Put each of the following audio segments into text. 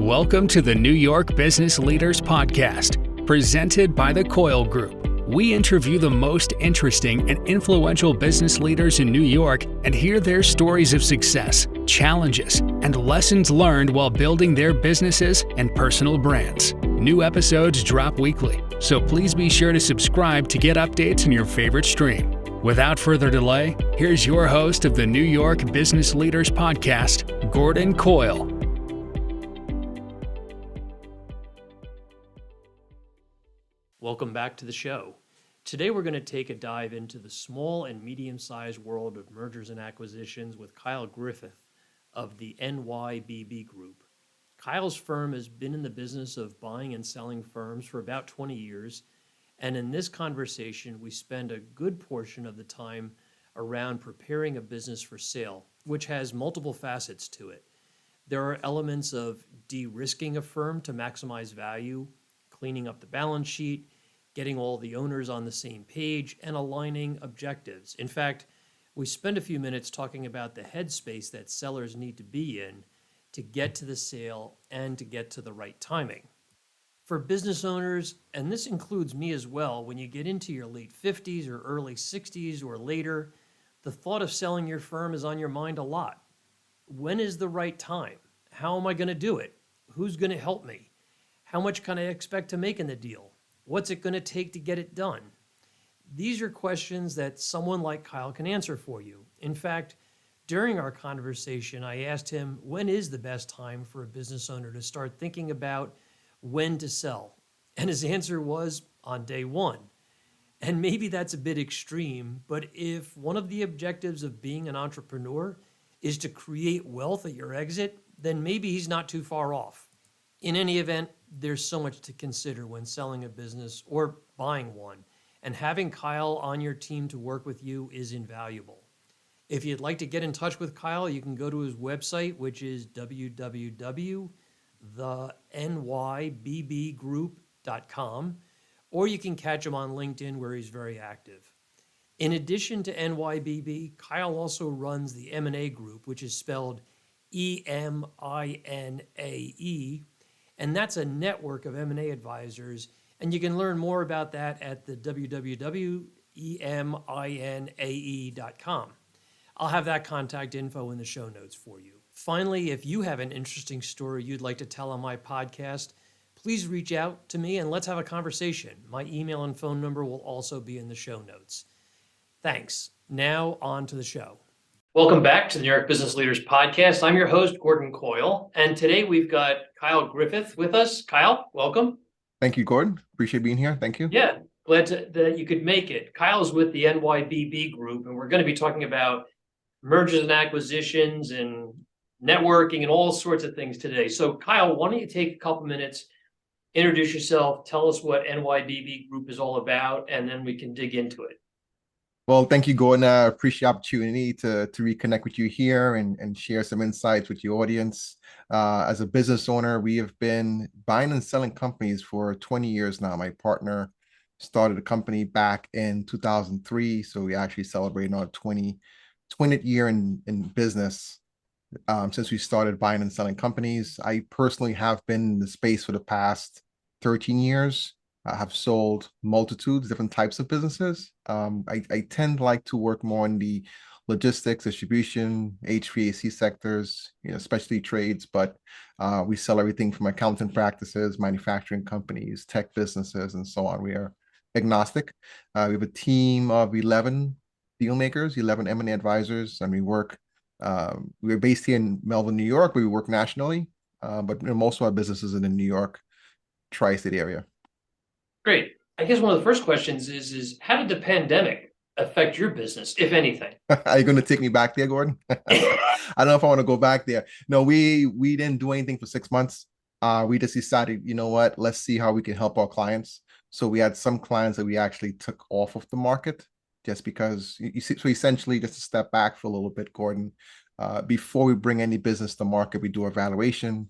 Welcome to the New York Business Leaders Podcast, presented by the Coyle Group. We interview the most interesting and influential business leaders in New York and hear their stories of success, challenges, and lessons learned while building their businesses and personal brands. New episodes drop weekly, so please be sure to subscribe to get updates in your favorite stream. Without further delay, here's your host of the New York Business Leaders Podcast, Gordon Coyle. Welcome back to the show. Today we're going to take a dive into the small and medium-sized world of mergers and acquisitions with Kyle Griffith of the NYBB Group. Kyle's firm has been in the business of buying and selling firms for about 20 years, and in this conversation we spend a good portion of the time around preparing a business for sale, which has multiple facets to it. There are elements of de-risking a firm to maximize value, cleaning up the balance sheet, getting all the owners on the same page, and aligning objectives. In fact, we spend a few minutes talking about the headspace that sellers need to be in to get to the sale and to get to the right timing. For business owners, and this includes me as well, when you get into your late 50s or early 60s or later, the thought of selling your firm is on your mind a lot. When is the right time? How am I going to do it? Who's going to help me? How much can I expect to make in the deal? What's it going to take to get it done? These are questions that someone like Kyle can answer for you. In fact, during our conversation, I asked him, when is the best time for a business owner to start thinking about when to sell? And his answer was on day one. And maybe that's a bit extreme, but if one of the objectives of being an entrepreneur is to create wealth at your exit, then maybe he's not too far off. In any event, there's so much to consider when selling a business or buying one, and having Kyle on your team to work with you is invaluable. If you'd like to get in touch with Kyle, you can go to his website, which is www.thenybbgroup.com, or you can catch him on LinkedIn, where he's very active. In addition to NYBB, Kyle also runs the M&A Group, which is spelled EMINAE, and that's a network of M&A advisors, and you can learn more about that at the www.eminae.com. I'll have that contact info in the show notes for you. Finally, if you have an interesting story you'd like to tell on my podcast, please reach out to me and let's have a conversation. My email and phone number will also be in the show notes. Thanks. Now on to the show. Welcome back to the New York Business Leaders Podcast. I'm your host, Gordon Coyle, and today we've got Kyle Griffith with us. Kyle, welcome. Thank you, Gordon. Appreciate being here. Thank you. Yeah, glad that you could make it. Kyle's with the NYBB Group, and we're going to be talking about mergers and acquisitions and networking and all sorts of things today. So, Kyle, why don't you take a couple minutes, introduce yourself, tell us what NYBB Group is all about, and then we can dig into it. Well, thank you, Gordon. I appreciate the opportunity to reconnect with you here and share some insights with your audience. As a business owner, we have been buying and selling companies for 20 years now. My partner started a company back in 2003, so we actually celebrated our 20th year in business since we started buying and selling companies. I personally have been in the space for the past 13 years. I have sold multitudes, different types of businesses. I tend to like to work more in the logistics, distribution, HVAC sectors, especially trades, but we sell everything from accounting practices, manufacturing companies, tech businesses, and so on. We are agnostic. We have a team of 11 deal makers, 11 M&A advisors, and we're based here in Melville, New York, but we work nationally, but most of our businesses in the New York tri-state area. Great. I guess one of the first questions is how did the pandemic affect your business, if anything? Are you going to take me back there, Gordon? I don't know if I want to go back there. No, we didn't do anything for 6 months. We just decided, you know what, let's see how we can help our clients. So we had some clients that we actually took off of the market just because, you see, so essentially just to step back for a little bit, Gordon, before we bring any business to market, we do evaluation.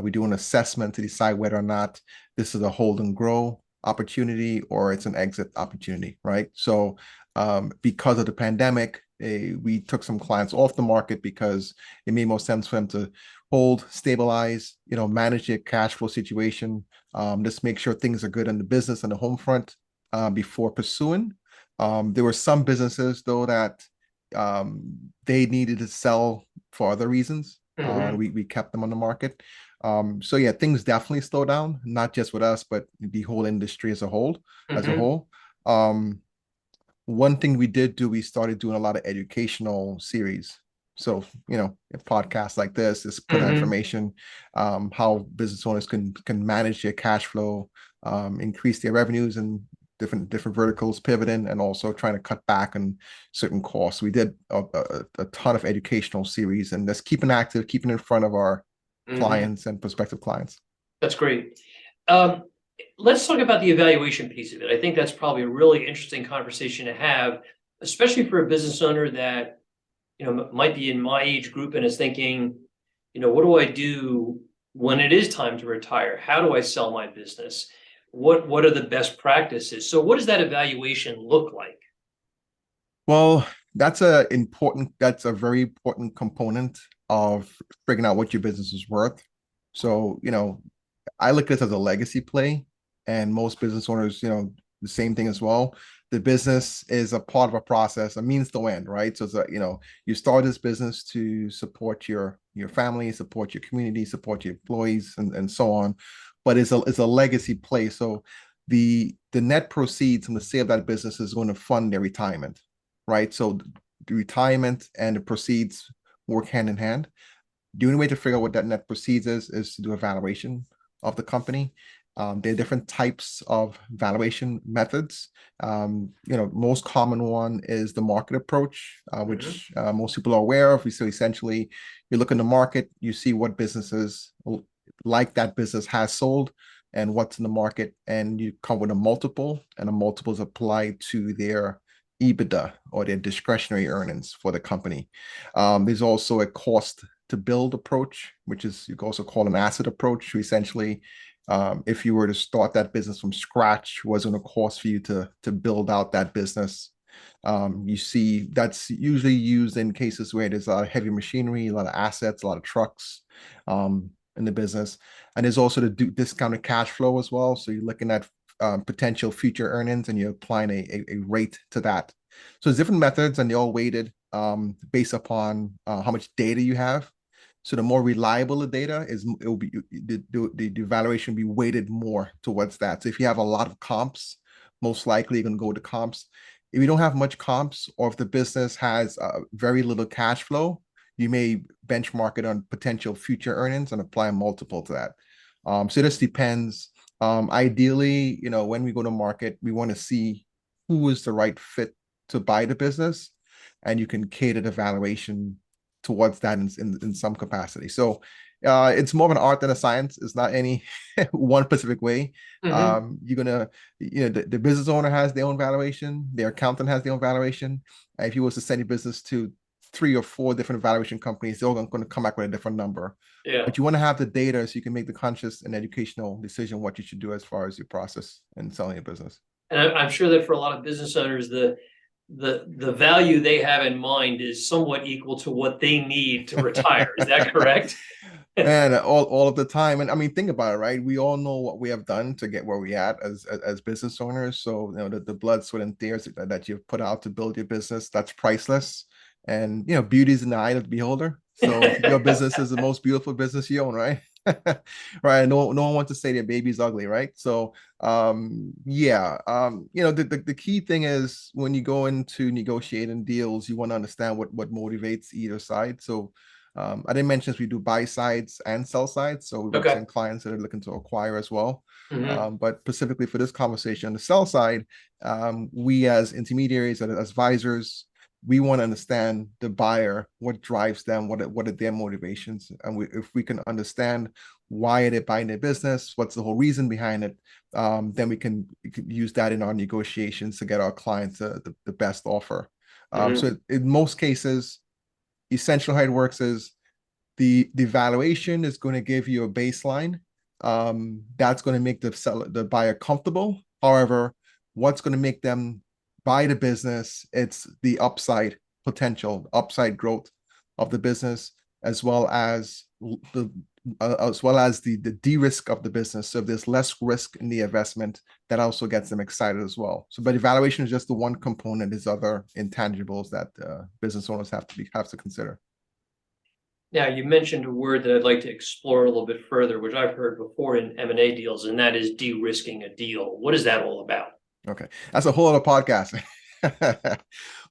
We do an assessment to decide whether or not this is a hold and grow opportunity or it's an exit opportunity, right? So because of the pandemic, we took some clients off the market because it made more sense for them to hold, stabilize, manage your cash flow situation. Just make sure things are good in the business and the home front before pursuing. There were some businesses though that they needed to sell for other reasons. We kept them on the market. So yeah, things definitely slow down, not just with us, but the whole industry as a whole. Um, One thing we did do, we started doing a lot of educational series. So, a podcast like this is put out information, how business owners can manage their cash flow, increase their revenues and different verticals, pivoting, and also trying to cut back on certain costs. We did a ton of educational series, and just keeping active, keeping in front of our clients and prospective clients. That's great. Let's talk about the evaluation piece of it. I think that's probably a really interesting conversation to have, especially for a business owner that, might be in my age group and is thinking, what do I do when it is time to retire? How do I sell my business? What are the best practices? So what does that evaluation look like? Well, that's a very important component of figuring out what your business is worth. So, I look at this as a legacy play, and most business owners, the same thing as well. The business is a part of a process, a means to end, right? So it's you start this business to support your family, support your community, support your employees, and so on. But it's a legacy play. So the net proceeds from the sale of that business is going to fund their retirement, right? So the retirement and the proceeds work hand in hand. The only way to figure out what that net proceeds is to do a valuation of the company. There are different types of valuation methods. Most common one is the market approach, which most people are aware of. So essentially, you look in the market, you see what businesses like that business has sold and what's in the market, and you come with a multiple, and a multiple is applied to their EBITDA or their discretionary earnings for the company. There's also a cost to build approach, which is you can also call an asset approach. Essentially, if you were to start that business from scratch, what's going to cost for you to build out that business? You see that's usually used in cases where there's a lot of heavy machinery, a lot of assets, a lot of trucks in the business. And there's also the discounted cash flow as well. So you're looking at potential future earnings and you're applying a rate to that. So there's different methods and they're all weighted based upon how much data you have. So the more reliable the data is, it will be the valuation will be weighted more towards that. So if you have a lot of comps, most likely you're going to go with the comps. If you don't have much comps, or if the business has very little cash flow, you may benchmark it on potential future earnings and apply a multiple to that. So this depends. Ideally, when we go to market, we want to see who is the right fit to buy the business, and you can cater the valuation towards that in some capacity. So it's more of an art than a science. It's not any one specific way. You're gonna, the business owner has their own valuation, their accountant has their own valuation. If you was to send your business to 3 or 4 different valuation companies, they're all going to come back with a different number. Yeah. But you want to have the data so you can make the conscious and educational decision what you should do as far as your process and selling your business. And I'm sure that for a lot of business owners, the value they have in mind is somewhat equal to what they need to retire. Is that correct? And all of the time. And I mean, think about it, right? We all know what we have done to get where we at as business owners. So, the blood, sweat, and tears that you've put out to build your business, that's priceless. And, beauty is in the eye of the beholder. So your business is the most beautiful business you own, right? Right. No one wants to say their baby's ugly, right? So yeah. The key thing is when you go into negotiating deals, you want to understand what motivates either side. So I didn't mention we do buy sides and sell sides. So we represent clients that are looking to acquire as well. But specifically for this conversation, on the sell side, we as intermediaries and as advisors, we want to understand the buyer, what drives them, what are their motivations, and if we can understand why they're buying their business, what's the whole reason behind it, then we can use that in our negotiations to get our clients the best offer. So in most cases, essentially how it works is the valuation is going to give you a baseline. That's going to make the buyer comfortable. However, what's going to make them buy the business, it's the upside potential, upside growth of the business, as well as the as well as the de-risk of the business. So if there's less risk in the investment, that also gets them excited as well. So, but evaluation is just the one component. There's other intangibles that business owners have to consider. Now, you mentioned a word that I'd like to explore a little bit further, which I've heard before in M&A deals, and that is de-risking a deal. What is that all about? Okay, that's a whole other podcast.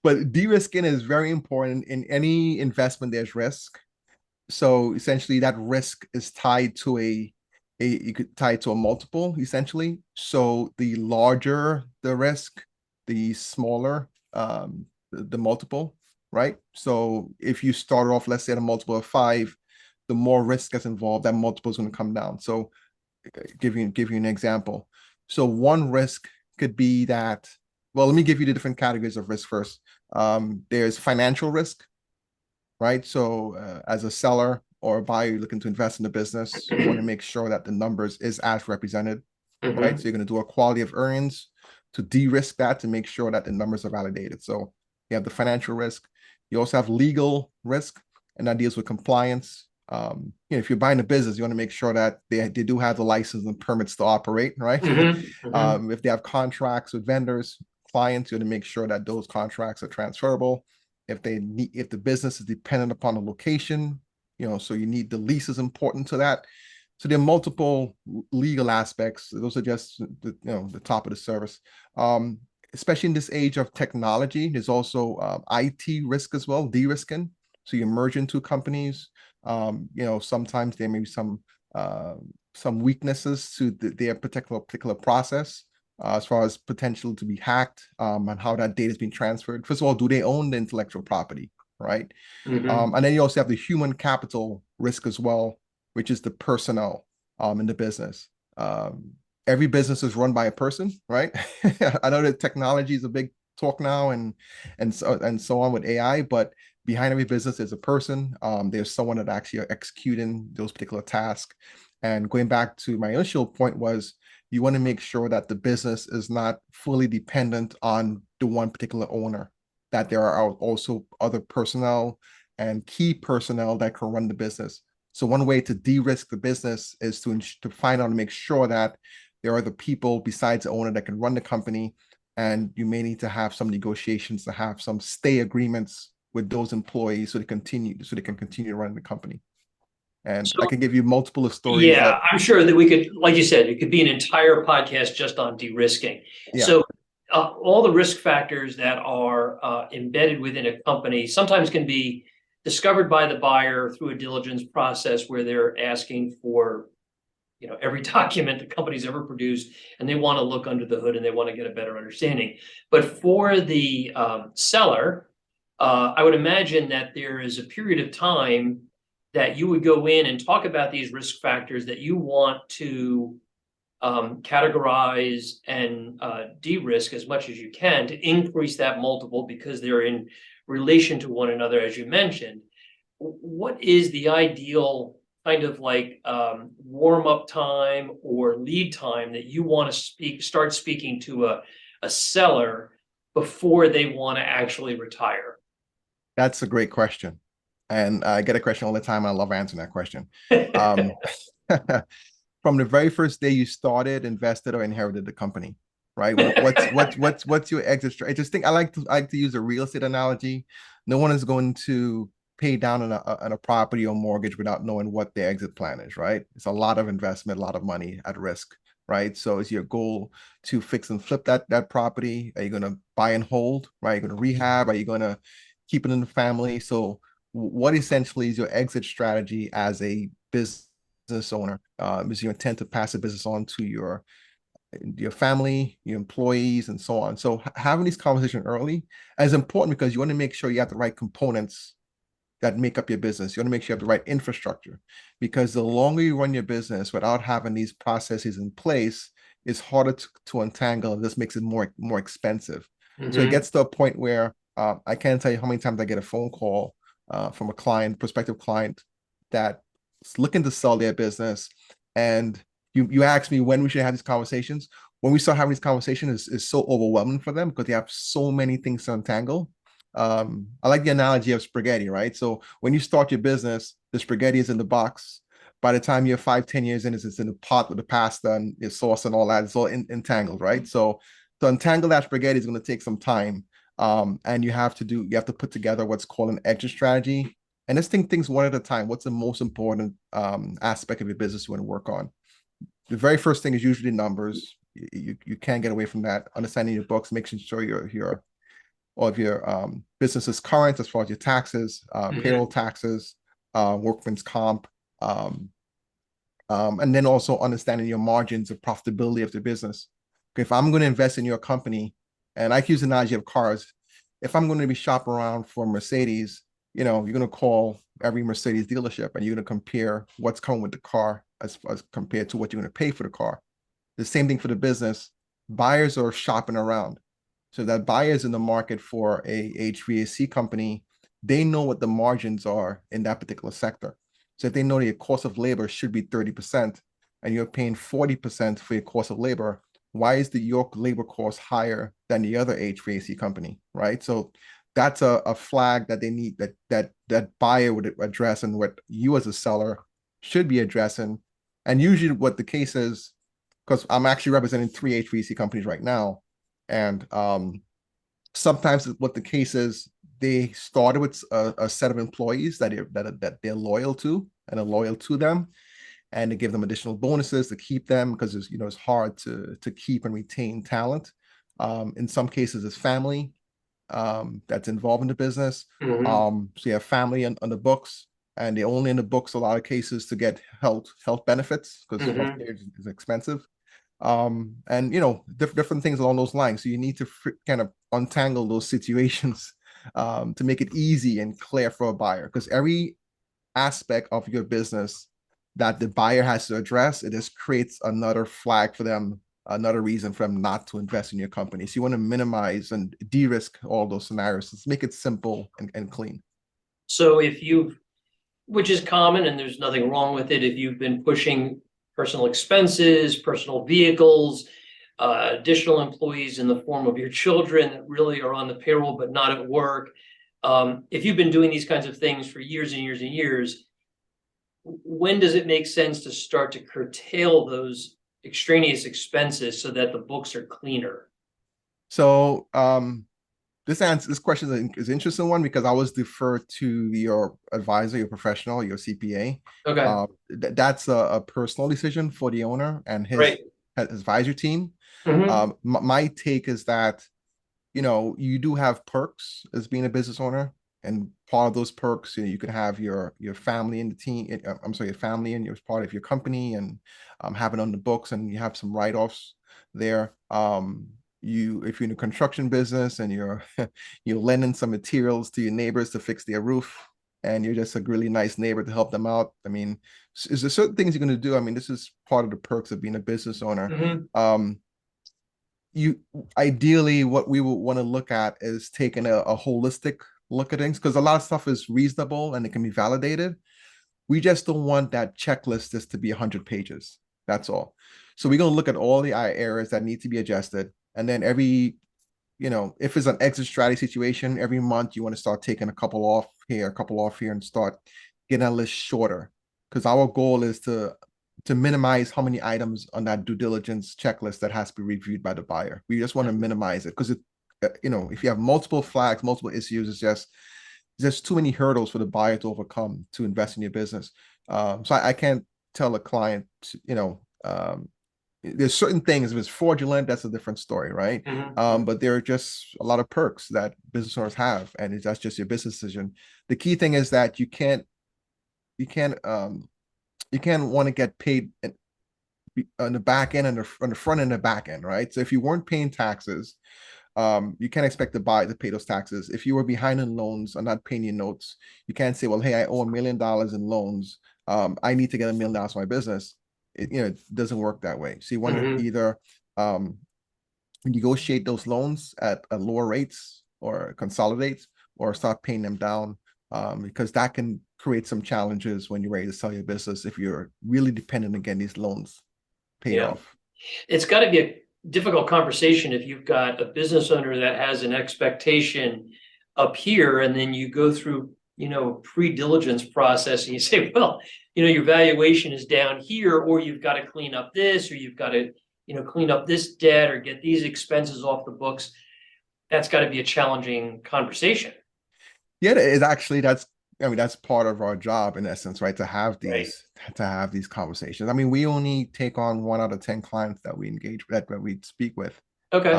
But de-risking is very important in any investment. There's risk. So essentially, that risk is tied to you could tie it to a multiple, essentially. So the larger the risk, the smaller the multiple, right? So if you start off, let's say, at a multiple of 5, the more risk that's involved, that multiple is going to come down. So give you an example. So one risk could be that, well, let me give you the different categories of risk first. There's financial risk, right? So as a seller or a buyer, you're looking to invest in the business, you want to make sure that the numbers is as represented, right? So you're going to do a quality of earnings to de-risk that, to make sure that the numbers are validated. So you have the financial risk. You also have legal risk, and that deals with compliance. If you're buying a business, you want to make sure that they do have the license and permits to operate, right? If they have contracts with vendors, clients, you want to make sure that those contracts are transferable. If the business is dependent upon a location, so you need the lease is important to that. So there are multiple legal aspects. Those are just the top of the service. Especially in this age of technology, there's also IT risk as well, de-risking. So you merge into companies. Sometimes there may be some weaknesses to their particular process. As far as potential to be hacked, and how that data is being transferred. First of all, do they own the intellectual property, right? And then you also have the human capital risk as well, which is the personnel in the business. Every business is run by a person, right? I know that technology is a big talk now, and so on with AI, but behind every business is a person. There's someone that actually are executing those particular tasks. And going back to my initial point was, you want to make sure that the business is not fully dependent on the one particular owner, that there are also other personnel and key personnel that can run the business. So one way to de-risk the business is to find out and make sure that there are the people besides the owner that can run the company. And you may need to have some negotiations to have some stay agreements with those employees so they can continue running the company. And I can give you multiple stories. Yeah, I'm sure that we could, like you said, it could be an entire podcast just on de-risking. Yeah. So all the risk factors that are embedded within a company sometimes can be discovered by the buyer through a diligence process where they're asking for, every document the company's ever produced, and they want to look under the hood and they want to get a better understanding. But for the seller, I would imagine that there is a period of time that you would go in and talk about these risk factors that you want to categorize and de-risk as much as you can to increase that multiple because they're in relation to one another, as you mentioned. What is the ideal kind of like warm-up time or lead time that you want to start speaking to a seller before they want to actually retire? That's a great question. And I get a question all the time, and I love answering that question. From the very first day you started, invested, or inherited the company, right? What's your exit strategy? I just think I like to use a real estate analogy. No one is going to pay down on a property or mortgage without knowing what their exit plan is, right? It's a lot of investment, a lot of money at risk, right? So is your goal to fix and flip that property? Are you going to buy and hold, right? Are you going to rehab? Are you going to keep it in the family? So what essentially is your exit strategy as a business owner? Is your intent to pass the business on to your family, your employees, and so on? So having these conversations early is important because you want to make sure you have the right components that make up your business. You want to make sure you have the right infrastructure, because the longer you run your business without having these processes in place, it's harder to untangle, and this makes it more expensive. So it gets to a point where I can't tell you how many times I get a phone call from a prospective client that's looking to sell their business, and you ask me when we should have these conversations. When we start having these conversations, is so overwhelming for them because they have so many things to untangle. I like the analogy of spaghetti, right? So when you start your business, the spaghetti is in the box. By the time you're 5, 10 years in, it's in the pot with the pasta and your sauce and all that. It's all entangled, right? So to untangle that spaghetti is going to take some time. And you have to put together what's called an exit strategy. And let's think things one at a time. What's the most important aspect of your business you want to work on? The very first thing is usually numbers. You can't get away from that. Understanding your books, making sure your all of your business is current as far as your taxes, payroll taxes, workman's comp, um, and then also understanding your margins of profitability of the business. Okay, if I'm going to invest in your company, and I use the analogy of cars, if I'm going to be shopping around for Mercedes, you're going to call every Mercedes dealership and you're going to compare what's coming with the car as compared to what you're going to pay for the car. The same thing for the business. Buyers are shopping around. So that buyers in the market for a HVAC company, they know what the margins are in that particular sector. So if they know that your cost of labor should be 30% and you're paying 40% for your cost of labor, why is the York labor cost higher than the other HVAC company, right? So that's a flag that they need that buyer would address, and what you as a seller should be addressing. And usually what the case is, because I'm actually representing 3 HVAC companies right now, and sometimes what the case is, they started with a set of employees that they're loyal to and are loyal to them, and they give them additional bonuses to keep them, because it's hard to keep and retain talent. In some cases, it's family that's involved in the business. So you have family on the books, and they're only in the books a lot of cases to get health benefits, because healthcare is expensive. And different things along those lines. So you need to kind of untangle those situations to make it easy and clear for a buyer, because every aspect of your business that the buyer has to address, it just creates another flag for them, another reason for them not to invest in your company. So you want to minimize and de-risk all those scenarios. Let's make it simple and clean. So which is common and there's nothing wrong with it, if you've been pushing personal expenses, personal vehicles, additional employees in the form of your children that really are on the payroll but not at work. If you've been doing these kinds of things for years and years and years, when does it make sense to start to curtail those extraneous expenses so that the books are cleaner? So this question is an interesting one, because I was deferred to your advisor, your professional, your CPA. Okay. That's a personal decision for the owner and his advisory team. My take is that you do have perks as being a business owner, and part of those perks, you can have your family in the team. I'm sorry, your family and your part of your company, and have it on the books, and you have some write-offs there. If you're in the construction business and you're you're lending some materials to your neighbors to fix their roof, and you're just a really nice neighbor to help them out. I mean, is there certain things you're going to do? I mean, this is part of the perks of being a business owner. You ideally, what we would want to look at is taking a holistic look at things, because a lot of stuff is reasonable and it can be validated. We just don't want that checklist just to be 100 pages. That's all. So we're going to look at all the areas that need to be adjusted, and then if it's an exit strategy situation, every month you want to start taking a couple off here, a couple off here, and start getting that list shorter, because our goal is to minimize how many items on that due diligence checklist that has to be reviewed by the buyer. We just want to minimize it, because if you have multiple flags, multiple issues, it's just too many hurdles for the buyer to overcome to invest in your business. So I can't tell a client, there's certain things. If it's fraudulent, that's a different story, right? But there are just a lot of perks that business owners have, and that's just your business decision. The key thing is that you can't want to get paid on the back end and on the front end and the back end, right? So if you weren't paying taxes, you can't expect the buyer to pay those taxes. If you were behind in loans or not paying your notes, you can't say, well, hey, I owe $1 million in loans. I need to get $1 million for my business. It doesn't work that way. So you want to either negotiate those loans at lower rates, or consolidate, or start paying them down, because that can create some challenges when you're ready to sell your business, if you're really dependent on getting these loans paid off. It's got to be a difficult conversation if you've got a business owner that has an expectation up here, and then you go through, a pre-diligence process, and you say, well, your valuation is down here, or you've got to clean up this, or you've got to, clean up this debt or get these expenses off the books. That's got to be a challenging conversation. Yeah, it actually that's part of our job in essence, right? Right. To have these conversations. I mean, we only take on 1 out of 10 clients that we engage with, that we speak with. Okay.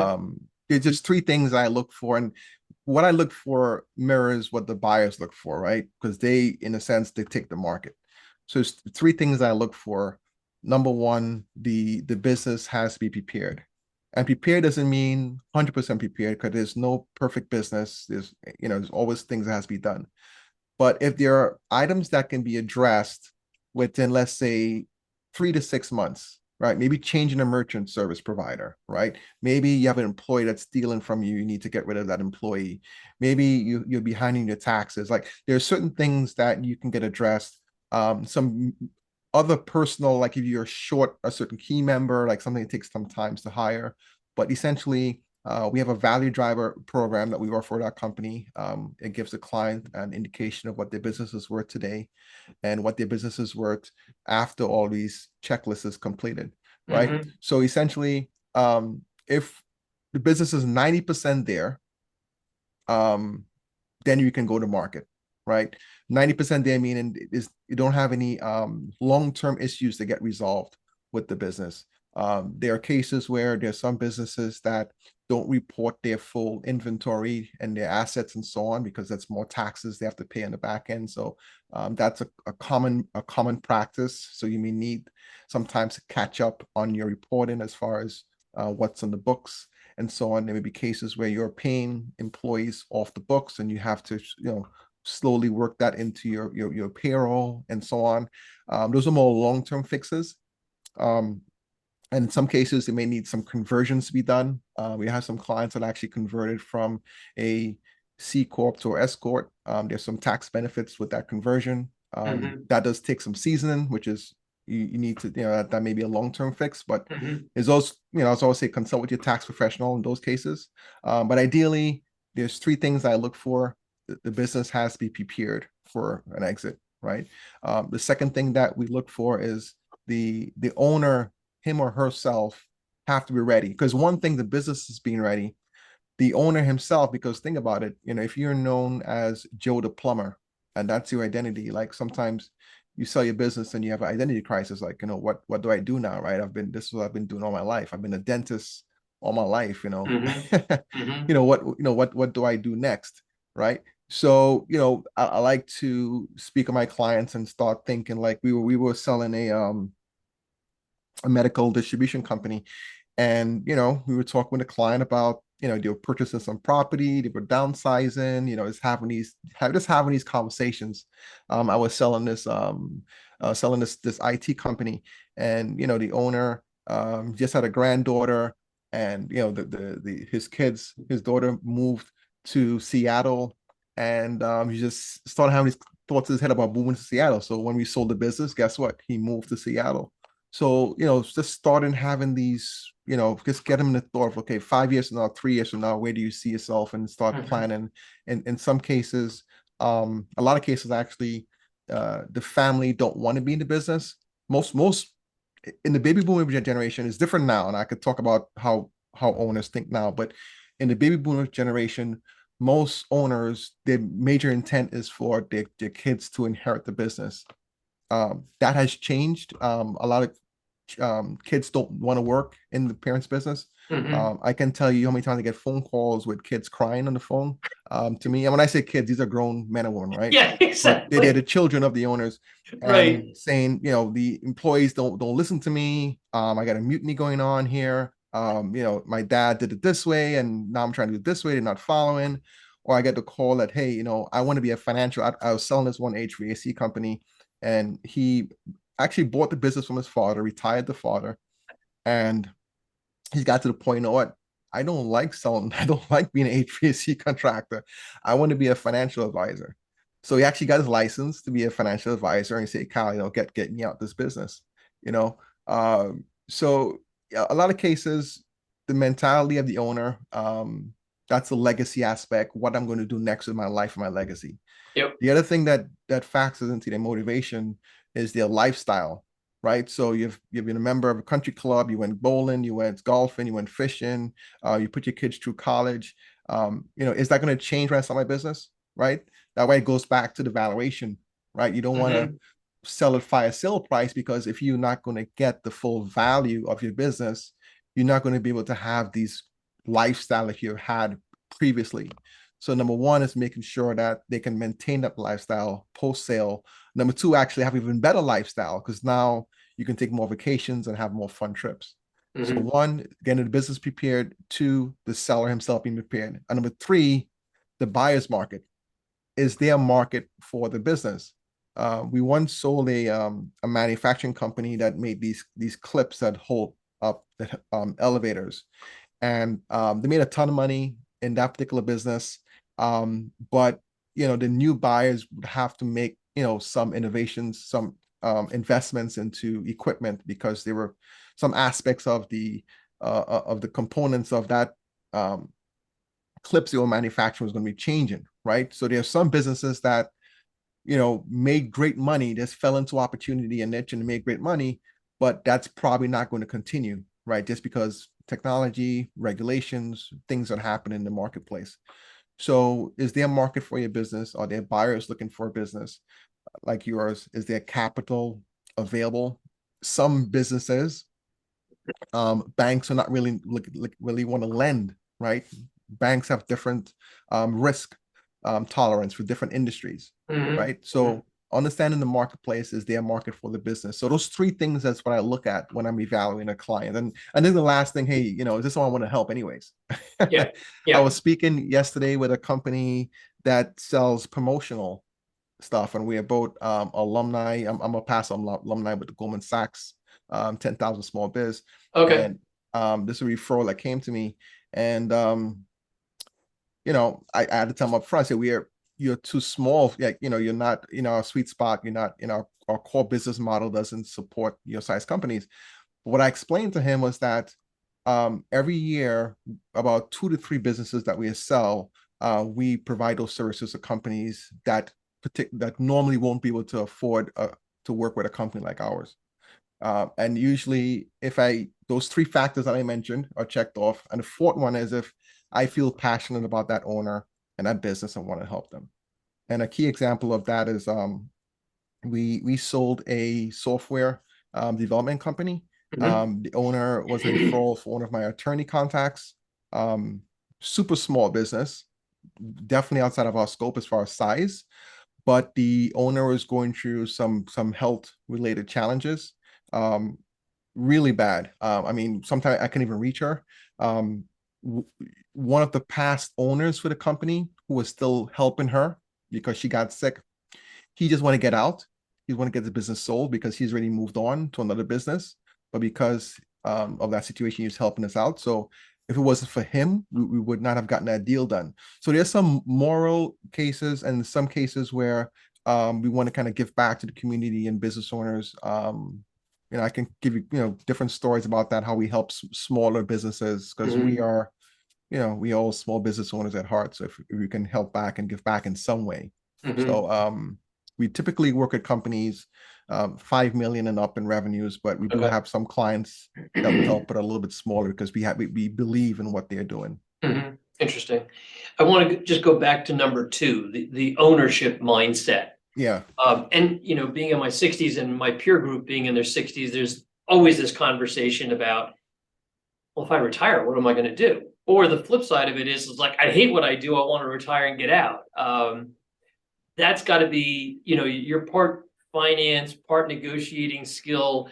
There's just three things I look for, and what I look for mirrors what the buyers look for, right? Because they, in a sense, dictate the market. So it's three things I look for. Number one, the business has to be prepared. And prepared doesn't mean 100% prepared, because there's no perfect business. There's always things that has to be done. But if there are items that can be addressed within, let's say, 3 to 6 months, right? Maybe changing a merchant service provider, right? Maybe you have an employee that's stealing from you. You need to get rid of that employee. Maybe you're behind in your taxes. Like, there's certain things that you can get addressed. Some other personal, like if you're short a certain key member, like something that takes some time to hire. But essentially, we have a value driver program that we offer for that company. It gives the client an indication of what their business is worth today and what their business is worth after all these checklists is completed, right? Mm-hmm. So essentially, if the business is 90% there, then you can go to market, right? 90% there meaning is you don't have any long-term issues that get resolved with the business. There are cases where there's some businesses that don't report their full inventory and their assets and so on, because that's more taxes they have to pay on the back end. So that's a common practice. So you may need sometimes to catch up on your reporting as far as what's on the books and so on. There may be cases where you're paying employees off the books and you have to, slowly work that into your payroll and so on. Those are more long-term fixes. And in some cases, it may need some conversions to be done. We have some clients that actually converted from a C Corp to S Corp. There's some tax benefits with that conversion. Mm-hmm. That does take some seasoning, which is you need to, that may be a long-term fix, but Mm-hmm. there's also, as I always say, consult with your tax professional in those cases. But ideally, there's three things I look for. The business has to be prepared for an exit, right? The second thing that we look for is the owner, him or herself, have to be ready. Because one thing, the business is being ready, the owner himself, because think about it, if you're known as Joe the plumber and that's your identity, like sometimes you sell your business and you have an identity crisis, like, what do I do now, right? This is what I've been doing all my life. I've been a dentist all my life, Mm-hmm. Mm-hmm. what do I do next, right? So, I like to speak with my clients and start thinking like we were selling a medical distribution company. And, we were talking with a client about, they were purchasing some property, they were downsizing, just having these conversations. I was selling this IT company, and, the owner, just had a granddaughter, and, his daughter moved to Seattle, and he just started having these thoughts in his head about moving to Seattle. So when we sold the business, guess what? He moved to Seattle. So, just starting having these, just get them in the thought of, okay, 5 years from now, 3 years from now, where do you see yourself, and start Mm-hmm. planning. And in some cases, a lot of cases actually, the family don't want to be in the business. Most in the baby boomer generation is different now, and I could talk about how owners think now. But in the baby boomer generation, most owners, their major intent is for their kids to inherit the business. That has changed. A lot of kids don't want to work in the parents' business. Mm-hmm. I can tell you how many times I get phone calls with kids crying on the phone to me. And when I say kids, these are grown men and women, right? Yeah, But they're the exactly. children of the owners, and Right. saying, the employees don't listen to me. I got a mutiny going on here. My dad did it this way, and now I'm trying to do it this way. They're not following. Or I get the call that, hey, I want to be a financial. I was selling this one HVAC company, and he actually bought the business from his father, retired the father, and he's got to the point, what? I don't like selling, I don't like being an HVAC contractor. I want to be a financial advisor. So he actually got his license to be a financial advisor, and he said, Kyle, get me out this business, you know. So yeah, a lot of cases, the mentality of the owner, That's the legacy aspect, what I'm going to do next with my life and my legacy. Yep. The other thing that factors into their motivation is their lifestyle, right? So you've been a member of a country club, you went bowling, you went golfing, you went fishing, you put your kids through college. Is that going to change when I start my business, right? That way it goes back to the valuation, right? You don't want to sell at fire sale price, because if you're not going to get the full value of your business, you're not going to be able to have these lifestyle that you had previously. So number one is making sure that they can maintain that lifestyle post sale. Number two, actually have even better lifestyle, because now you can take more vacations and have more fun trips. So one, getting the business prepared. Two, the seller himself being prepared. And number three, the buyer's market. Is there a market for the business? We once sold a manufacturing company that made these clips that hold up the elevators, and they made a ton of money in that particular business. But the new buyers would have to make some innovations, some investments into equipment, because there were some aspects of the components of that clips they were manufacturing was going to be changing, right? So there are some businesses that made great money, just fell into opportunity and niche and made great money, but that's probably not going to continue, right? Just because technology, regulations, things that happen in the marketplace. So is there a market for your business? Are there buyers looking for a business like yours? Is there capital available? Some businesses, banks are not really want to lend, right? Banks have different risk tolerance for different industries, right? So understanding the marketplace, is there a market for the business? So those three things, that's what I look at when I'm evaluating a client. And then the last thing, hey, is this someone I want to help anyways? Yeah. I was speaking yesterday with a company that sells promotional stuff, and we are both alumni. I'm a past alumni with the Goldman Sachs 10,000 Small Biz. Okay. And this is a referral that came to me, and I had to tell them up front, I said, you're too small. Like, you're not in our sweet spot. You're not in our core business model doesn't support your size companies. But what I explained to him was that every year, about 2 to 3 businesses that we sell, we provide those services to companies that normally won't be able to afford to work with a company like ours. And usually, if those 3 factors that I mentioned are checked off, and the fourth one is if I feel passionate about that owner and that business and want to help them. And a key example of that is we sold a software development company. The owner was a referral for one of my attorney contacts. Super small business, definitely outside of our scope as far as size, but the owner was going through some health related challenges, really bad. I mean, sometimes I can't even reach her. One of the past owners for the company, who was still helping her because she got sick, he just want to get out. He want to get the business sold because he's already moved on to another business. But because of that situation, he's helping us out. So if it wasn't for him, we would not have gotten that deal done. So there's some moral cases and some cases where we want to kind of give back to the community and business owners. I can give you, different stories about that, how we help smaller businesses, because we are all small business owners at heart. So if we can help back and give back in some way. So we typically work at companies 5 million and up in revenues, but we do have some clients that we help, but a little bit smaller, because we believe in what they're doing. Interesting. I want to just go back to number 2, the ownership mindset. Yeah. And being in my 60s and my peer group being in their 60s, there's always this conversation about, well, if I retire, what am I going to do? Or the flip side of it is like, I hate what I do. I want to retire and get out. That's got to be, you're part finance, part negotiating skill,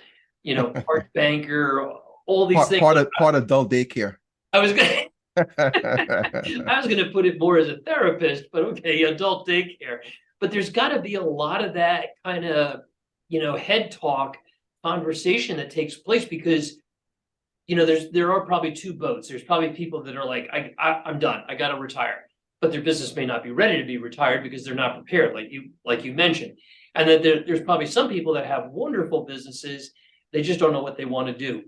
part banker, all these things. Part adult daycare. I was going to put it more as a therapist, but okay, adult daycare. But there's got to be a lot of that kind of, head talk conversation that takes place, because there are probably 2 boats. There's probably people that are like, I'm done. I got to retire. But their business may not be ready to be retired because they're not prepared, like you mentioned. And that there's probably some people that have wonderful businesses. They just don't know what they want to do.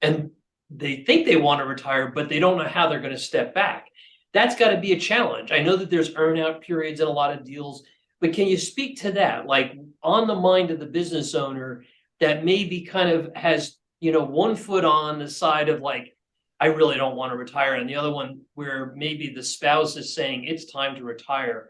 And they think they want to retire, but they don't know how they're going to step back. that's got to be a challenge. I know that there's earnout periods in a lot of deals, but can you speak to that? Like on the mind of the business owner that maybe kind of has, one foot on the side of like, I really don't want to retire, and the other one where maybe the spouse is saying it's time to retire.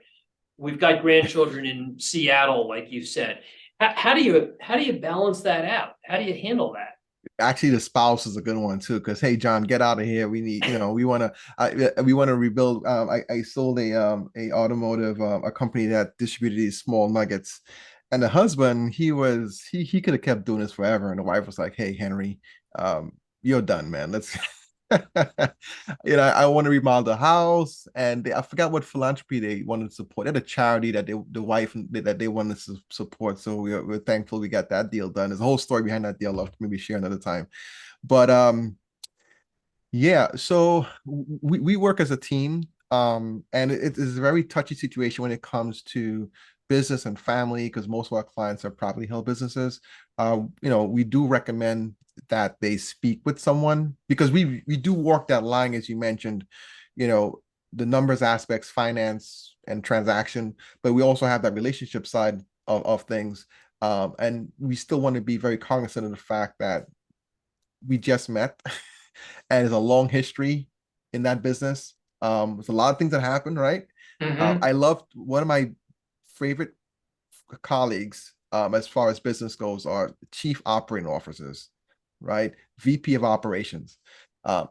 We've got grandchildren in Seattle, like you said. How do you balance that out? How do you handle that? Actually, the spouse is a good one too, because hey, John, get out of here. We need, we want to rebuild. I sold a automotive a company that distributed these small nuggets, and the husband he could have kept doing this forever, and the wife was like, hey, Henry, you're done, man. Let's I want to remodel the house, and I forgot what philanthropy they wanted to support. They had a charity that the wife that they wanted to support. So we're thankful we got that deal done. There's a whole story behind that deal. I'll maybe share another time. But yeah, so we work as a team, and it is a very touchy situation when it comes to business and family because most of our clients are privately held businesses. We do recommend that they speak with someone because we do walk that line as you mentioned, you know, the numbers aspects, finance and transaction, but we also have that relationship side of things. And we still want to be very cognizant of the fact that we just met and there's a long history in that business. There's a lot of things that happen, right? Mm-hmm. I loved one of my favorite colleagues as far as business goes are chief operating officers, right? VP of operations.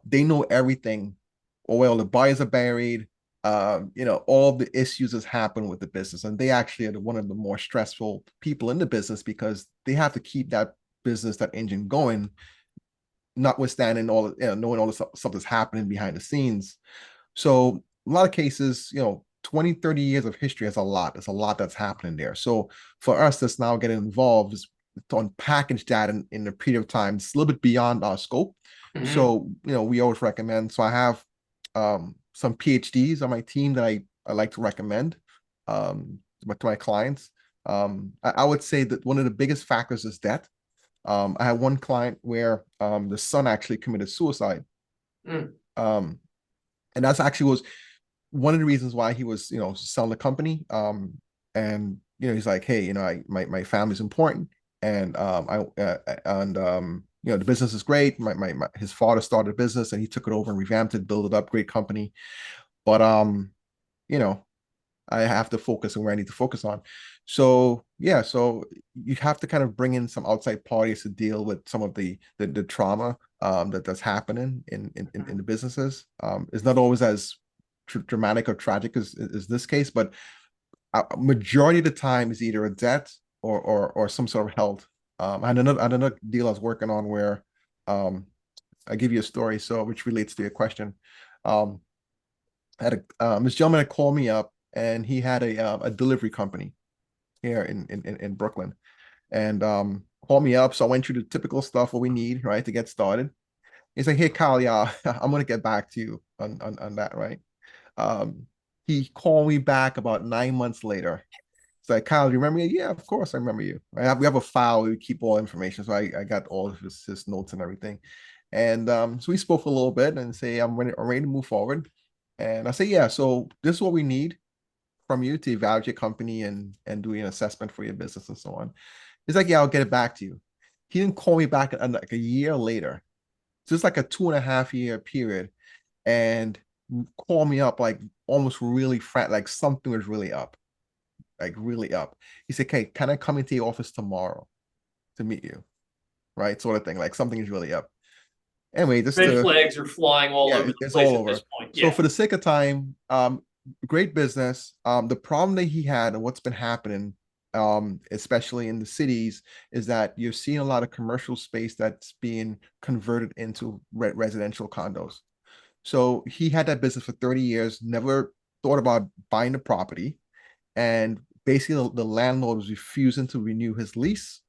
They know everything. Or well, the buyers are buried. All the issues that happen with the business, and they actually are one of the more stressful people in the business because they have to keep that business, that engine going, notwithstanding all, knowing all the stuff that's happening behind the scenes. So a lot of cases, 20, 30 years of history is a lot. There's a lot that's happening there. So for us that's now getting involved is to unpackage that in a period of time. It's a little bit beyond our scope. Mm-hmm. So, we always recommend. So I have some PhDs on my team that I like to recommend to my clients. I would say that one of the biggest factors is debt. I had one client where the son actually committed suicide. Mm. Um, and that's actually was one of the reasons why he was, selling the company. And he's like, hey, my family's important, and the business is great. His father started a business, and he took it over and revamped it, built it up, great company. But you know, I have to focus on where I need to focus on. So yeah, so you have to kind of bring in some outside parties to deal with some of the trauma that's happening in the businesses. It's not always as dramatic or tragic as this case, but majority of the time is either a debt or some sort of health. I had another deal I was working on where um, I give you a story, so which relates to your question. Um, I had this gentleman that called me up, and he had a delivery company here in Brooklyn, and called me up. So I went through the typical stuff what we need, right, to get started. He's like, "Hey, Kyle, yeah, I'm gonna get back to you on that, right?" Um, he called me back about 9 months later. It's like, Kyle, do you remember me? Yeah, of course I remember you. We have a file, we keep all information. So I got all of his notes and everything. And so we spoke a little bit and say, I'm ready to move forward. And I say, yeah, so this is what we need from you to evaluate your company and do an assessment for your business and so on. He's like, yeah, I'll get it back to you. He didn't call me back like a year later. So it's like a 2.5 year period. And call me up like almost really like something was really up, like really up. He said, "Okay, can I come into your office tomorrow to meet you?" Right, sort of thing. Like something is really up. Anyway, just Red to flags are flying all yeah, over the it's place all at over. this point. So Yeah. for the sake of time, great business. The problem that he had and what's been happening, especially in the cities, is that you're seeing a lot of commercial space that's being converted into residential condos. So he had that business for 30 years, never thought about buying the property, and basically the landlord was refusing to renew his lease,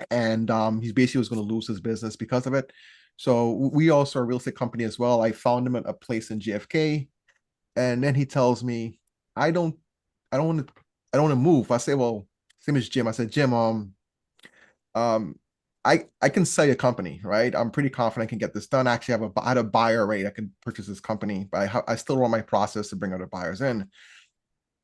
and he basically was going to lose his business because of it. So we also are a real estate company as well. I found him at a place in JFK, and then he tells me, "I don't, I don't want to, I don't want to move." I say, "Well, same as Jim." I said, "Jim, um, I can sell your company, right? I'm pretty confident I can get this done. Actually, I had a buyer rate. I can purchase this company, but I still run my process to bring other buyers in.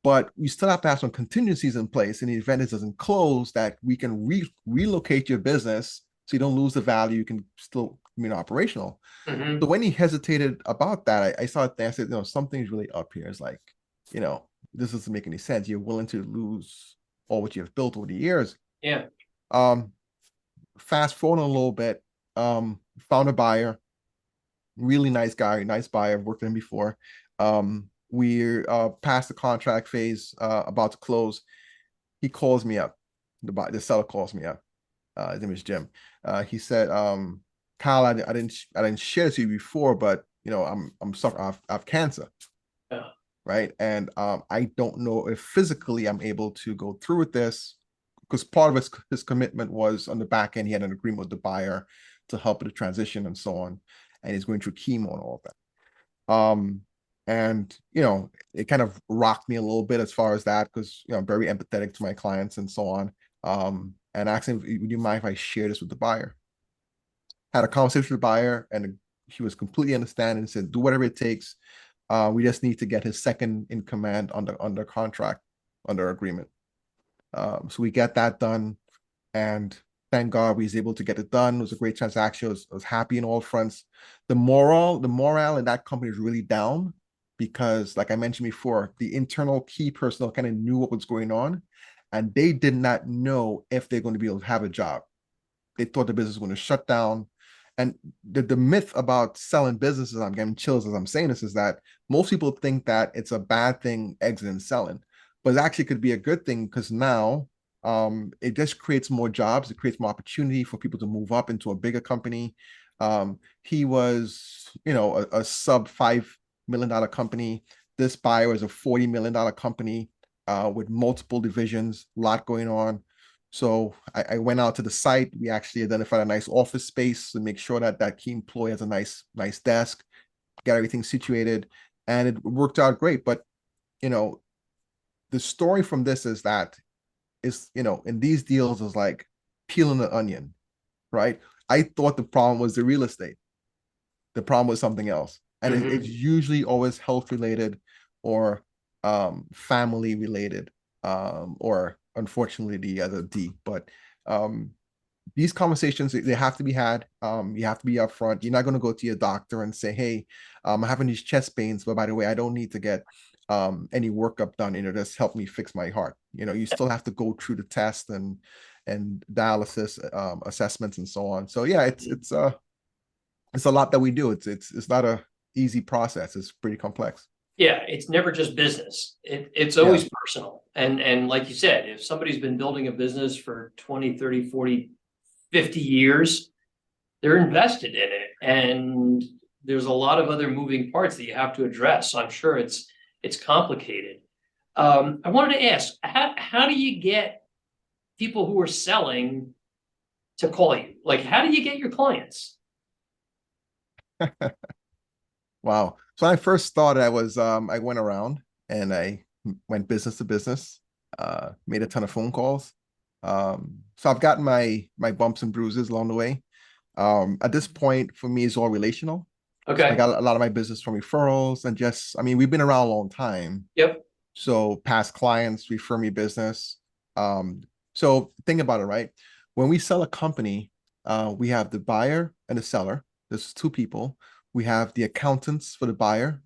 But you still have to have some contingencies in place in the event it doesn't close, that we can relocate your business so you don't lose the value. You can still remain operational. Mm-hmm. So when he hesitated about that, I saw it there. I said, something's really up here. It's like, you know, this doesn't make any sense. You're willing to lose all what you have built over the years. Yeah. Um, Fast forward a little bit, found a buyer, really nice guy, nice buyer. I've worked with him before. We're past the contract phase, about to close. He calls me up. The seller calls me up. His name is Jim. He said, Kyle, I didn't share this with you before, but I'm suffering. I have cancer, Yeah. right? And I don't know if physically I'm able to go through with this, because part of his commitment was on the back end. He had an agreement with the buyer to help with the transition and so on, and he's going through chemo and all of that. And it kind of rocked me a little bit as far as that, because I'm very empathetic to my clients and so on. And asked him, would you mind if I share this with the buyer? Had a conversation with the buyer, and he was completely understanding and said, do whatever it takes. We just need to get his second in command under contract, under agreement. So we get that done, and thank God we was able to get it done. It was a great transaction. I was happy in all fronts. The morale in that company is really down because, like I mentioned before, the internal key personnel kind of knew what was going on, and they did not know if they're going to be able to have a job. They thought the business was going to shut down. And the myth about selling businesses, I'm getting chills as I'm saying this, is that most people think that it's a bad thing exiting selling, but it actually could be a good thing, because now it just creates more jobs. It creates more opportunity for people to move up into a bigger company. He was, a sub $5 million company. This buyer was a $40 million company with multiple divisions, a lot going on. So I went out to the site. We actually identified a nice office space to make sure that key employee has a nice desk, got everything situated, and it worked out great. But the story from this is that in these deals is like peeling an onion, right? I thought the problem was the real estate. The problem was something else, and it's usually always health related or family related, or unfortunately the other D. But these conversations, they have to be had. You have to be upfront. You're not going to go to your doctor and say, hey, I'm having these chest pains, but by the way, I don't need to get any workup done, just help me fix my heart. You still have to go through the test and dialysis assessments and so on. So yeah, it's a lot that we do. It's not a easy process. It's pretty complex. Yeah, it's never just business. It's Yeah. always personal. And like you said, if somebody's been building a business for 20, 30, 40, 50 years, they're invested in it. And there's a lot of other moving parts that you have to address. So I'm sure it's complicated. I wanted to ask, how do you get people who are selling to call you? Like, how do you get your clients? Wow. So when I first started, I went around and I went business to business, made a ton of phone calls. So I've gotten my bumps and bruises along the way. At this point, for me, it's all relational. So I Okay. got a lot of my business from referrals, and just, we've been around a long time. Yep. So past clients refer me business. So think about it, right? When we sell a company, we have the buyer and the seller. There's two people. We have the accountants for the buyer,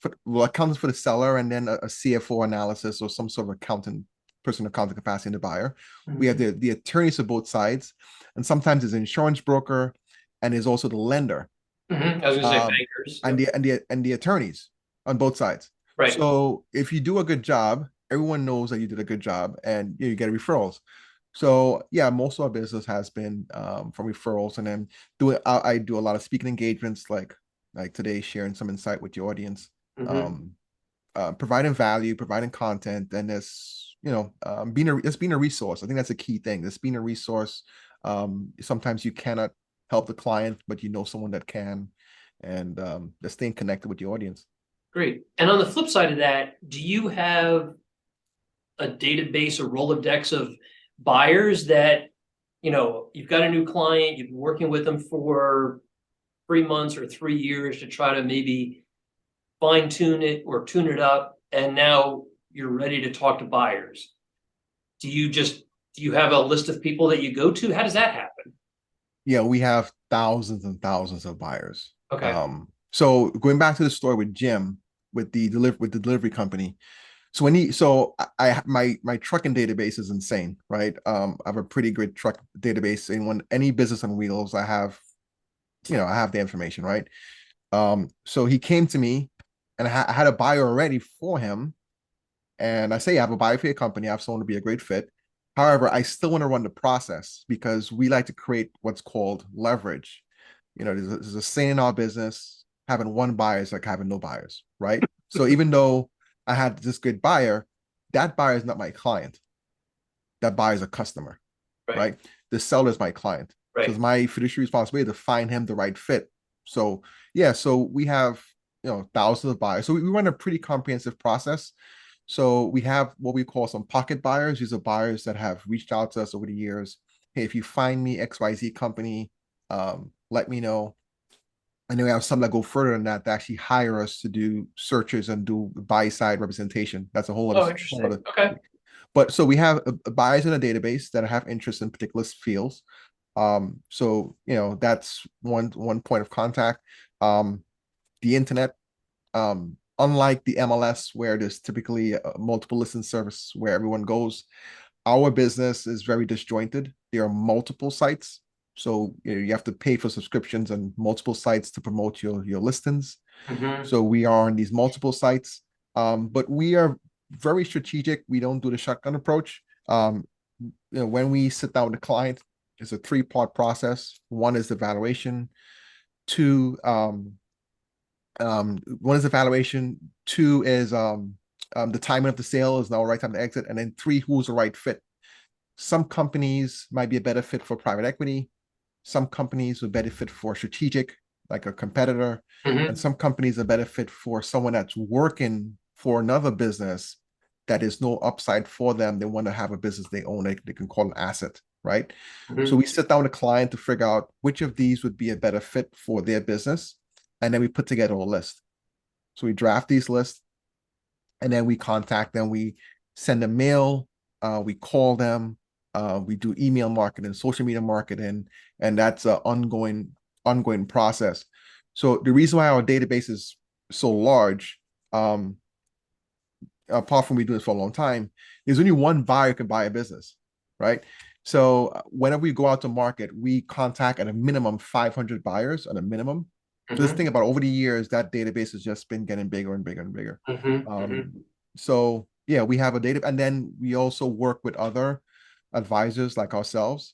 accountants for the seller, and then a CFO analysis or some sort of person accounting capacity in the buyer. We have the attorneys for both sides, and sometimes there's an insurance broker, and there's also the lender. I was gonna say bankers. And the attorneys on both sides. Right. So if you do a good job, everyone knows that you did a good job, and you get referrals. So yeah, most of our business has been from referrals, and then I do a lot of speaking engagements, like today, sharing some insight with your audience, providing value, providing content, and this being a resource. I think that's a key thing. This being a resource. Sometimes you cannot help the client, but someone that can, and just staying connected with your audience. Great. And on the flip side of that, do you have a database or Rolodex of buyers that you've got a new client, you've been working with them for 3 months or 3 years to try to maybe fine tune it or tune it up, and now you're ready to talk to buyers. Do you have a list of people that you go to? How does that happen? Yeah, we have thousands and thousands of buyers. Okay. So going back to the story with Jim, with the delivery company. So my trucking database is insane, right? I have a pretty good truck database, and when any business on wheels, I have the information, right? So he came to me, and I had a buyer already for him, and I say I have a buyer for your company. I have someone to be a great fit. However, I still want to run the process because we like to create what's called leverage. There's a saying in our business, having one buyer is like having no buyers, right? So even though I had this good buyer, that buyer is not my client. That buyer is a customer, Right. right? The seller is my client. So it's Right. my fiduciary responsibility to find him the right fit. So yeah, so we have thousands of buyers. So we run a pretty comprehensive process. So we have what we call some pocket buyers. These are buyers that have reached out to us over the years. Hey, if you find me XYZ company, let me know. And then we have some that go further than that actually hire us to do searches and do buy side representation. That's a whole Oh, whole interesting. other. Okay. But so we have buyers in a database that have interest in particular fields. So that's one point of contact. The internet, unlike the MLS where there's typically a multiple listing service where everyone goes, our business is very disjointed. There are multiple sites. So you have to pay for subscriptions and multiple sites to promote your listings. Mm-hmm. So we are on these multiple sites, but we are very strategic. We don't do the shotgun approach. When we sit down with the client, it's a three-part process. One is evaluation. Two, one is evaluation. Two is the timing of the sale is now the right time to exit, and then three, who's the right fit. Some companies might be a better fit for private equity. Some companies would benefit for strategic, like a competitor, and Mm-hmm. some companies are better fit for someone that's working for another business that is no upside for them. They want to have a business they own, they can call an asset, right? So Mm-hmm. we sit down with a client to figure out which of these would be a better fit for their business, and then we put together a list. So we draft these lists, and then we contact them. We send a mail, we call them, we do email marketing, social media marketing, and that's an ongoing process. So the reason why our database is so large, apart from we do this for a long time, is only one buyer can buy a business, right? So whenever we go out to market, we contact at a minimum 500 buyers at a minimum. So just Mm-hmm. think about over the years, that database has just been getting bigger and bigger and bigger. Mm-hmm. Um, Mm-hmm. so yeah, we have a data, and then we also work with other advisors like ourselves.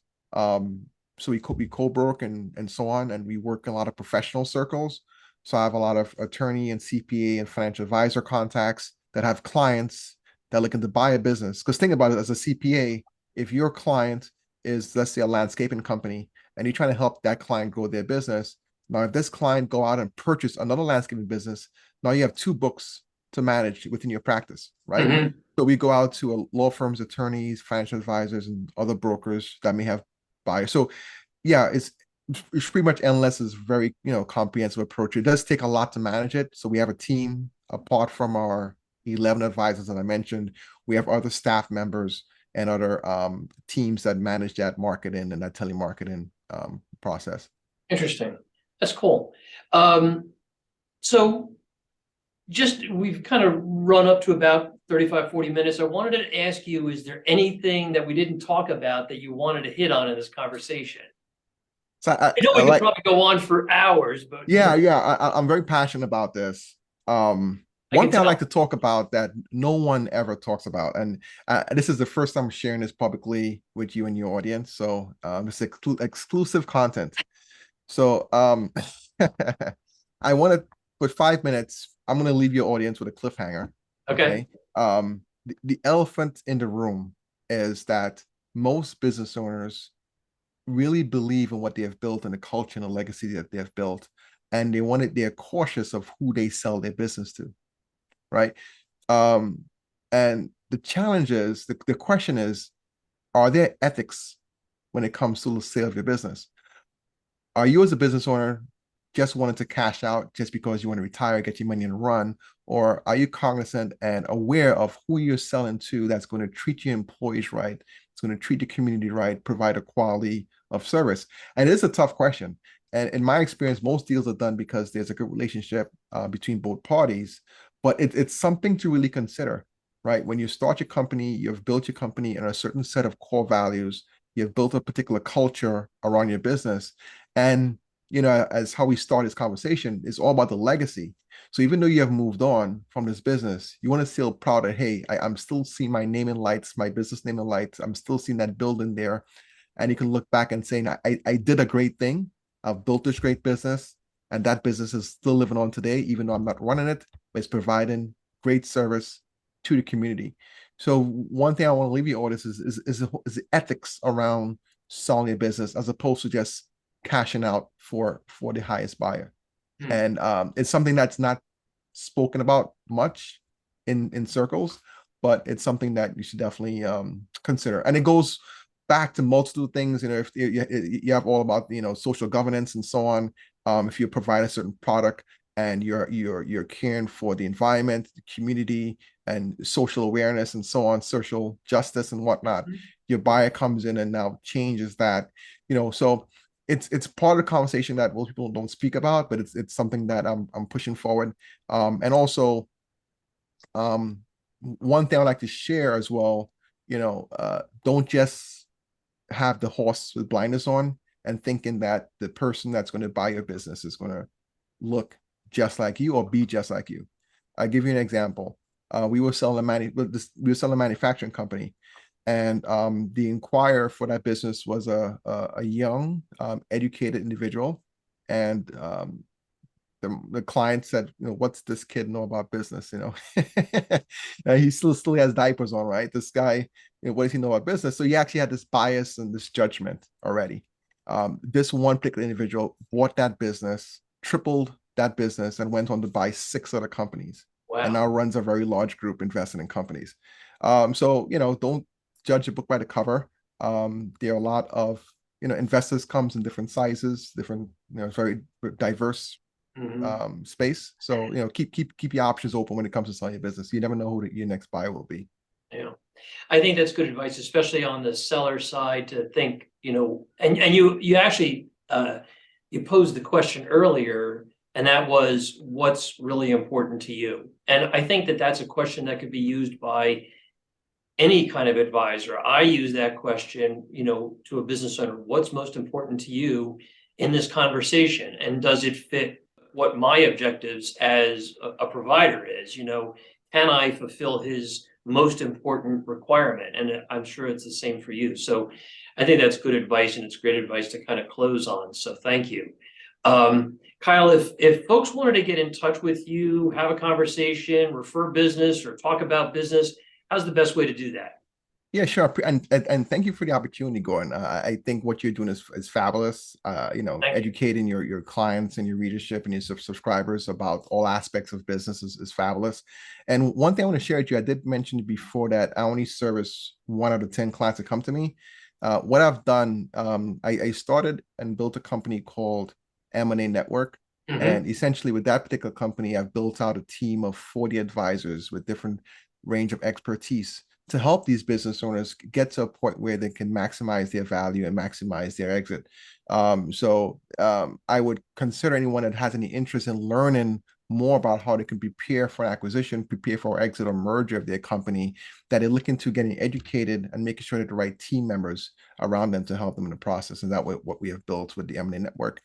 So we co-broke and so on, and we work in a lot of professional circles. So I have a lot of attorney and CPA and financial advisor contacts that have clients that are looking to buy a business. Because think about it, as a CPA, if your client is, let's say, a landscaping company, and you're trying to help that client grow their business, now if this client go out and purchase another landscaping business, now you have two books to manage within your practice, right? Mm-hmm. So we go out to law firms, attorneys, financial advisors, and other brokers that may have buyers. So yeah, it's pretty much endless. Is very comprehensive approach. It does take a lot to manage it. So we have a team apart from our 11 advisors that I mentioned. We have other staff members and other teams that manage that marketing and that telemarketing process. Interesting. That's cool. So we've kind of run up to about 35, 40 minutes. I wanted to ask you, is there anything that we didn't talk about that you wanted to hit on in this conversation? So I know I we could like, probably go on for hours, but yeah, I'm very passionate about this. I One can thing I like tell. to talk about that no one ever talks about, and this is the first time sharing this publicly with you and your audience. So it's exclusive content. So I want to, for 5 minutes, I'm going to leave your audience with a cliffhanger. Okay. Okay. The elephant in the room is that most business owners really believe in what they have built and the culture and the legacy that they have built, and they're cautious of who they sell their business to, right? And the challenge is, the question is, are there ethics when it comes to the sale of your business. Are you as a business owner just wanting to cash out just because you want to retire, get your money and run? Or are you cognizant and aware of who you're selling to that's going to treat your employees right? It's going to treat the community right, provide a quality of service? And it is a tough question. And in my experience, most deals are done because there's a good relationship between both parties. But it's something to really consider, right? When you start your company, you've built your company in a certain set of core values. You've built a particular culture around your business. And, as how we start this conversation, is all about the legacy. So even though you have moved on from this business, you want to feel proud that, hey, I'm still seeing my name in lights, my business name in lights. I'm still seeing that building there. And you can look back and say, I did a great thing. I've built this great business. And that business is still living on today, even though I'm not running it, but it's providing great service to the community. So one thing I want to leave you on is the ethics around selling a business as opposed to just cashing out for the highest buyer. And it's something that's not spoken about much in circles, but it's something that you should definitely consider. And it goes back to multiple things. If you have all about social governance and so on. If you provide a certain product and you're caring for the environment, the community, and social awareness and so on, social justice and whatnot, your buyer comes in and now changes that. So it's part of the conversation that most people don't speak about, but it's something that I'm pushing forward. And also, one thing I like to share as well, don't just have the horse with blinders on and thinking that the person that's going to buy your business is going to look just like you or be just like you. I'll give you an example. We were selling a manufacturing company, and the inquirer for that business was a young, educated individual, and the client said, what's this kid know about business? He still has diapers on, right? This guy, what does he know about business? So he actually had this bias and this judgment already. This one particular individual bought that business, tripled that business, and went on to buy 6 other companies. Wow. And now runs a very large group investing in companies. So don't judge a book by the cover. There are a lot of investors comes in different sizes, different very diverse space. So keep your options open when it comes to selling your business. You never know who your next buyer will be. Yeah, I think that's good advice, especially on the seller side, to think, and you actually you posed the question earlier, and that was, what's really important to you? And I think that that's a question that could be used by any kind of advisor. I use that question, to a business owner: what's most important to you in this conversation, and does it fit what my objectives as a provider is? Can I fulfill his most important requirement? And I'm sure it's the same for you. So I think that's good advice, and it's great advice to kind of close on. So thank you. Kyle, if folks wanted to get in touch with you, have a conversation, refer business, or talk about business, how's the best way to do that? Yeah, sure. And thank you for the opportunity, Gordon. I think what you're doing is fabulous. Educating your clients and your readership and your subscribers about all aspects of business is fabulous. And one thing I want to share with you, I did mention before that I only service 1 out of 10 clients that come to me. What I've done, I started and built a company called M&A Network. And essentially with that particular company, I've built out a team of 40 advisors with different range of expertise to help these business owners get to a point where they can maximize their value and maximize their exit. I would consider anyone that has any interest in learning more about how they can prepare for acquisition, prepare for exit or merger of their company, that they're looking to getting educated and making sure that the right team members around them to help them in the process. And that what we have built with the M&A Network.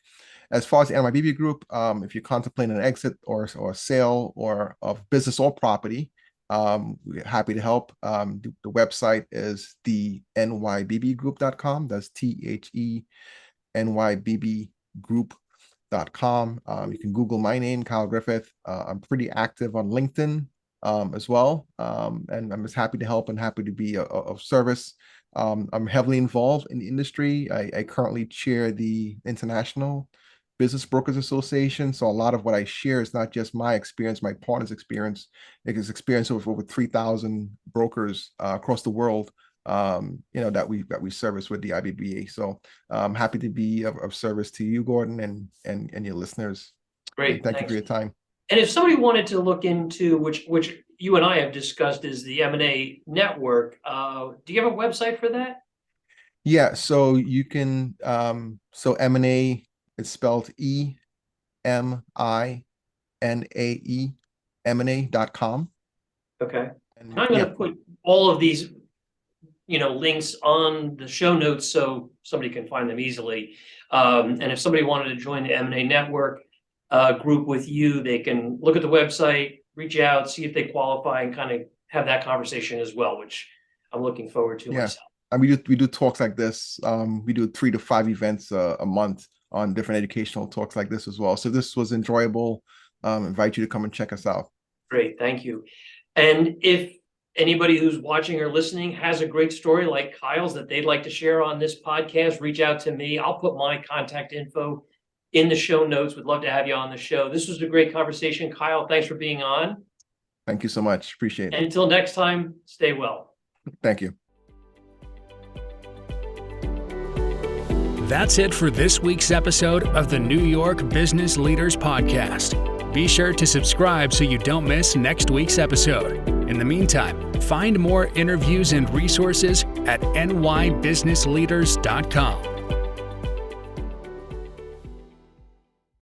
As far as the NYBB Group, if you're contemplating an exit or sale or of business or property, we're happy to help. The website is the nybbgroup.com. That's THENYBBgroup.com. You can Google my name, Kyle Griffith. I'm pretty active on LinkedIn as well. And I'm just happy to help and happy to be of service. I'm heavily involved in the industry. I currently chair the International Business Brokers Association. So a lot of what I share is not just my experience, my partner's experience. It is experience of over 3,000 brokers across the world that we service with the IBBA. So I'm happy to be of service to you, Gordon, and your listeners. Great, and thank you for your time. And if somebody wanted to look into which you and I have discussed is the M&A network, do you have a website for that? Yeah, so you can so M&A is spelled EMINAE, M&A.com. Okay. And I'm going to put all of these links on the show notes so somebody can find them easily. And if somebody wanted to join the M&A network group with you, they can look at the website, reach out, see if they qualify, and kind of have that conversation as well, which I'm looking forward to myself. And we do talks like this. We do 3 to 5 events a month on different educational talks like this as well. So this was enjoyable. Invite you to come and check us out. Great, thank you. And if anybody who's watching or listening has a great story like Kyle's that they'd like to share on this podcast, reach out to me. I'll put my contact info in the show notes. Would love to have you on the show. This was a great conversation. Kyle, thanks for being on. Thank you so much. Appreciate it. And until next time, stay well. Thank you. That's it for this week's episode of the New York Business Leaders Podcast. Be sure to subscribe so you don't miss next week's episode. In the meantime, find more interviews and resources at nybusinessleaders.com.